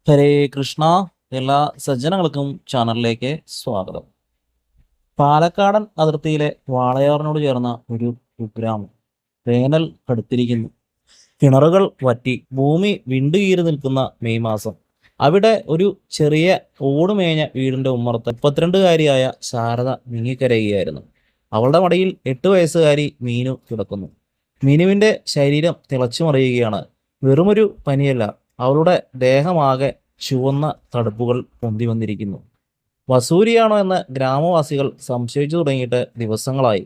ഹരേ കൃഷ്ണ. എല്ലാ സജ്ജനങ്ങൾക്കും ചാനലിലേക്ക് സ്വാഗതം. പാലക്കാടൻ അതിർത്തിയിലെ വാളയാറിനോട് ചേർന്ന ഒരു കുഗ്രാമം. വേനൽ കടുത്തിരിക്കുന്നു. കിണറുകൾ വറ്റി ഭൂമി വിണ്ടുകീറി നിൽക്കുന്ന മെയ് മാസം. അവിടെ ഒരു ചെറിയ ഓടുമേഞ്ഞ വീടിന്റെ ഉമ്മറത്ത് 32കാരിയായ ശാരദ മിങ്ങിക്കരയുകയായിരുന്നു. അവളുടെ മടിയിൽ 8 വയസ്സുകാരി മീനു കിടക്കുന്നു. മീനുവിന്റെ ശരീരം തിളച്ചു മറിയുകയാണ്. വെറുമൊരു പനിയല്ല, അവളുടെ ദേഹമാകെ ചുവന്ന തടുപ്പുകൾ പൊന്തി വന്നിരിക്കുന്നു. വസൂരിയാണോ എന്ന് ഗ്രാമവാസികൾ സംശയിച്ചു തുടങ്ങിയിട്ട് ദിവസങ്ങളായി.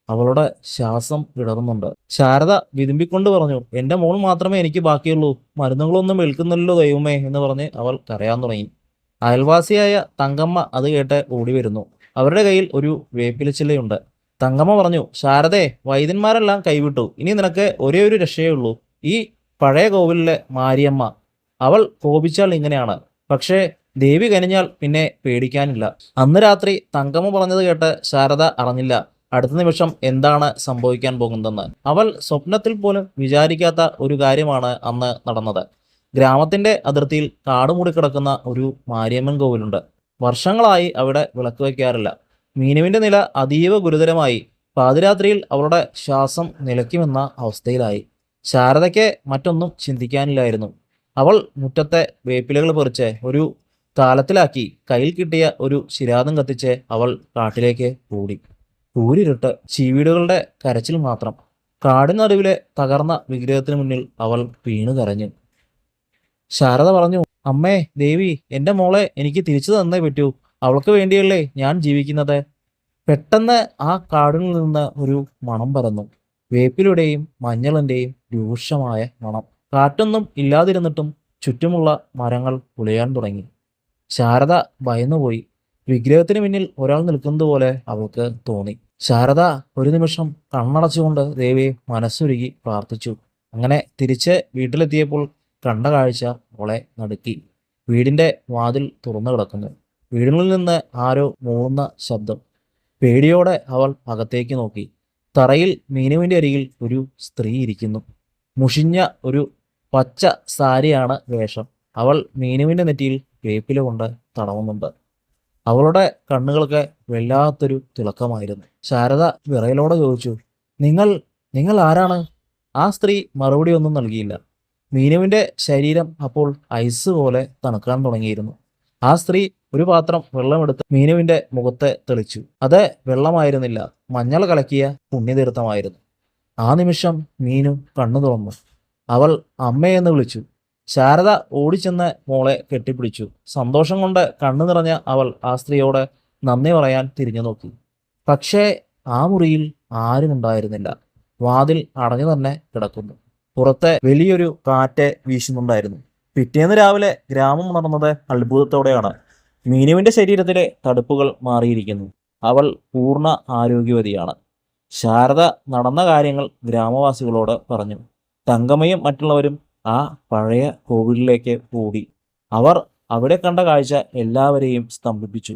അവളുടെ ശ്വാസം വിടർന്നുണ്ട്. ശാരദ വിതുമ്പിക്കൊണ്ട് പറഞ്ഞു, എൻ്റെ മോൾ മാത്രമേ എനിക്ക് ബാക്കിയുള്ളൂ, മരുന്നുകളൊന്നും വിൽക്കുന്നില്ലല്ലോ ദൈവമേ എന്ന് പറഞ്ഞ് അവൾ കരയാൻ തുടങ്ങി. അയൽവാസിയായ തങ്കമ്മ അത് കേട്ട് ഓടി വരുന്നു. അവരുടെ കയ്യിൽ ഒരു വേപ്പിലച്ചില്ലയുണ്ട്. തങ്കമ്മ പറഞ്ഞു, ശാരദേ, വൈദ്യന്മാരെല്ലാം കൈവിട്ടു, ഇനി നിനക്ക് ഒരേ ഒരു രക്ഷയേ ഉള്ളൂ, ഈ പഴയ കോവിലിലെ മാരിയമ്മ. അവൾ കോപിച്ചാൽ ഇങ്ങനെയാണ്, പക്ഷേ ദേവി കനിഞ്ഞാൽ പിന്നെ പേടിക്കാനില്ല. അന്ന് രാത്രി തങ്കമ്മ പറഞ്ഞത് കേട്ട് ശാരദ അറിഞ്ഞില്ല അടുത്ത നിമിഷം എന്താണ് സംഭവിക്കാൻ പോകുന്നതെന്ന്. അവൾ സ്വപ്നത്തിൽ പോലും വിചാരിക്കാത്ത ഒരു കാര്യമാണ് അന്ന് നടന്നത്. ഗ്രാമത്തിന്റെ അതിർത്തിയിൽ കാടുമൂടി കിടക്കുന്ന ഒരു മാരിയമ്മൻ കോവിലുണ്ട്. വർഷങ്ങളായി അവിടെ വിളക്ക് വയ്ക്കാറില്ല. മീനുവിന്റെ നില അതീവ ഗുരുതരമായി. പാതിരാത്രിയിൽ അവളുടെ ശ്വാസം നിലയ്ക്കുമെന്ന അവസ്ഥയിലായി. ശാരദയ്ക്ക് മറ്റൊന്നും ചിന്തിക്കാനില്ലായിരുന്നു. അവൾ മുറ്റത്തെ വേപ്പിലകൾ പറിച്ച് ഒരു താലത്തിലാക്കി കയ്യിൽ കിട്ടിയ ഒരു ശിരാതം കത്തിച്ച് അവൾ കാട്ടിലേക്ക് ഓടി. ഊരിരുട്ട്, ചീവീടുകളുടെ കരച്ചിൽ മാത്രം. കാടിനടുവിലെ തകർന്ന വിഗ്രഹത്തിന് മുന്നിൽ അവൾ വീണു കരഞ്ഞു. ശാരദ പറഞ്ഞു, അമ്മേ ദേവി, എൻ്റെ മോളെ എനിക്ക് തിരിച്ചു തന്നേ പറ്റൂ. അവൾക്ക് വേണ്ടിയല്ലേ ഞാൻ ജീവിക്കുന്നത്. പെട്ടെന്ന് ആ കാടിൽ നിന്ന് ഒരു മണം പരന്നു. വേപ്പിലുടെയും മഞ്ഞളിൻ്റെയും രൂക്ഷമായ മണം. കാറ്റൊന്നും ഇല്ലാതിരുന്നിട്ടും ചുറ്റുമുള്ള മരങ്ങൾ പുലയാൻ തുടങ്ങി. ശാരദ ഭയന്നുപോയി. വിഗ്രഹത്തിന് മുന്നിൽ ഒരാൾ നിൽക്കുന്നത് പോലെ അവൾക്ക് തോന്നി. ശാരദ ഒരു നിമിഷം കണ്ണടച്ചുകൊണ്ട് ദേവിയെ മനസ്സുരുകി പ്രാർത്ഥിച്ചു. അങ്ങനെ തിരിച്ച് വീട്ടിലെത്തിയപ്പോൾ കണ്ട കാഴ്ച അവളെ നടുക്കി. വീടിന്റെ വാതിൽ തുറന്നു കിടക്കുന്നു. വീടിനുള്ളിൽ നിന്ന് ആരോ മൂളുന്ന ശബ്ദം. പേടിയോടെ അവൾ അകത്തേക്ക് നോക്കി. തറയിൽ മീനുവിന്റെ അരികിൽ ഒരു സ്ത്രീ ഇരിക്കുന്നു. മുഷിഞ്ഞ ഒരു പച്ച സാരിയാണ് വേഷം. അവൾ മീനുവിന്റെ നെറ്റിയിൽ വേപ്പില കൊണ്ട് തടവുന്നുണ്ട്. അവളുടെ കണ്ണുകൾക്ക് വല്ലാത്തൊരു തിളക്കമായിരുന്നു. ശാരദ വിറയലോടെ ചോദിച്ചു, നിങ്ങൾ നിങ്ങൾ ആരാണ്? ആ സ്ത്രീ മറുപടി ഒന്നും നൽകിയില്ല. മീനുവിന്റെ ശരീരം അപ്പോൾ ഐസ് പോലെ തണുക്കാൻ തുടങ്ങിയിരുന്നു. ആ സ്ത്രീ ഒരു പാത്രം വെള്ളമെടുത്ത് മീനുവിന്റെ മുഖത്ത് തെളിച്ചു. അത് വെള്ളമായിരുന്നില്ല, മഞ്ഞൾ കലക്കിയ പുണ്യതീർത്ഥമായിരുന്നു. ആ നിമിഷം മീനു കണ്ണു തുറന്നു. അവൾ അമ്മയെന്ന് വിളിച്ചു. ശാരദ ഓടിച്ചെന്ന് മോളെ കെട്ടിപ്പിടിച്ചു. സന്തോഷം കൊണ്ട് കണ്ണു നിറഞ്ഞ അവൾ ആ സ്ത്രീയോട് നന്ദി പറയാൻ തിരിഞ്ഞു നോക്കി. പക്ഷേ ആ മുറിയിൽ ആരും ഉണ്ടായിരുന്നില്ല. വാതിൽ അടഞ്ഞു തന്നെ കിടക്കുന്നു. പുറത്തെ വലിയൊരു കാറ്റ് വീശുന്നുണ്ടായിരുന്നു. പിറ്റേന്ന് രാവിലെ ഗ്രാമം ഉണർന്നത് അത്ഭുതത്തോടെയാണ്. മീനുവിന്റെ ശരീരത്തിലെ തടുപ്പുകൾ മാറിയിരിക്കുന്നു. അവൾ പൂർണ്ണ ആരോഗ്യവതിയാണ്. ശാരദ നടന്ന കാര്യങ്ങൾ ഗ്രാമവാസികളോട് പറഞ്ഞു. തങ്കമ്മയും മറ്റുള്ളവരും ആ പഴയ കോവിലിലേക്ക് ഓടി. അവർ അവിടെ കണ്ട കാഴ്ച എല്ലാവരെയും സ്തംഭിപ്പിച്ചു.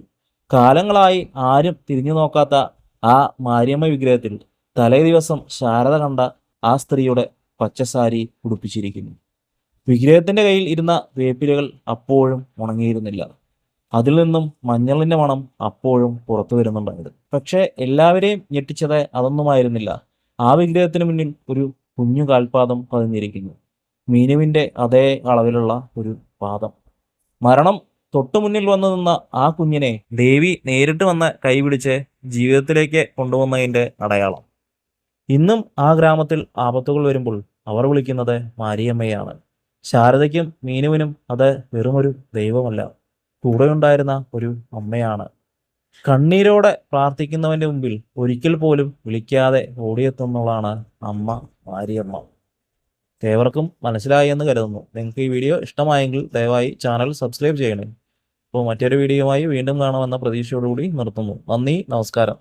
കാലങ്ങളായി ആരും തിരിഞ്ഞു നോക്കാത്ത ആ മാരിയമ്മ വിഗ്രഹത്തിൽ തലേ ദിവസം ശാരദ കണ്ട ആ സ്ത്രീയുടെ പച്ചസാരി ഉടുപ്പിച്ചിരിക്കുന്നു. വിഗ്രഹത്തിന്റെ കയ്യിൽ ഇരുന്ന വേപ്പിലകൾ അപ്പോഴും ഉണങ്ങിയിരുന്നില്ല. അതിൽ നിന്നും മഞ്ഞളിന്റെ മണം അപ്പോഴും പുറത്തു വരുന്നുണ്ടായിരുന്നു. പക്ഷെ എല്ലാവരെയും ഞെട്ടിച്ചത് അതൊന്നുമായിരുന്നില്ല. ആ വിഗ്രഹത്തിന് മുന്നിൽ ഒരു കുഞ്ഞു കാൽപാദം പതിഞ്ഞിരിക്കുന്നു. മീനുവിന്റെ അതേ അളവിലുള്ള ഒരു പാദം. മരണം തൊട്ടു മുന്നിൽ വന്നു നിന്ന ആ കുഞ്ഞിനെ ദേവി നേരിട്ട് വന്ന് കൈപിടിച്ച് ജീവിതത്തിലേക്ക് കൊണ്ടുവന്നതിന്റെ അടയാളം. ഇന്നും ആ ഗ്രാമത്തിൽ ആപത്തുകൾ വരുമ്പോൾ അവർ വിളിക്കുന്നത് മാരിയമ്മയാണ്. ശാരദയ്ക്കും മീനുവിനും അത് വെറുമൊരു ദൈവമല്ല, കൂടെയുണ്ടായിരുന്ന ഒരു അമ്മയാണ്. കണ്ണീരോടെ പ്രാർത്ഥിക്കുന്നവന്റെ മുമ്പിൽ ഒരിക്കൽ പോലും വിളിക്കാതെ ഓടിയെത്തുന്നതാണ് അമ്മ മാരിയമ്മ. ഏവർക്കും മനസ്സിലായി എന്ന് കരുതുന്നു. നിങ്ങൾക്ക് ഈ വീഡിയോ ഇഷ്ടമായെങ്കിൽ ദയവായി ചാനൽ സബ്സ്ക്രൈബ് ചെയ്യണേ. അപ്പോൾ മറ്റൊരു വീഡിയോയുമായി വീണ്ടും കാണാമെന്ന പ്രതീക്ഷയോടുകൂടി നിർത്തുന്നു. നന്ദി, നമസ്കാരം.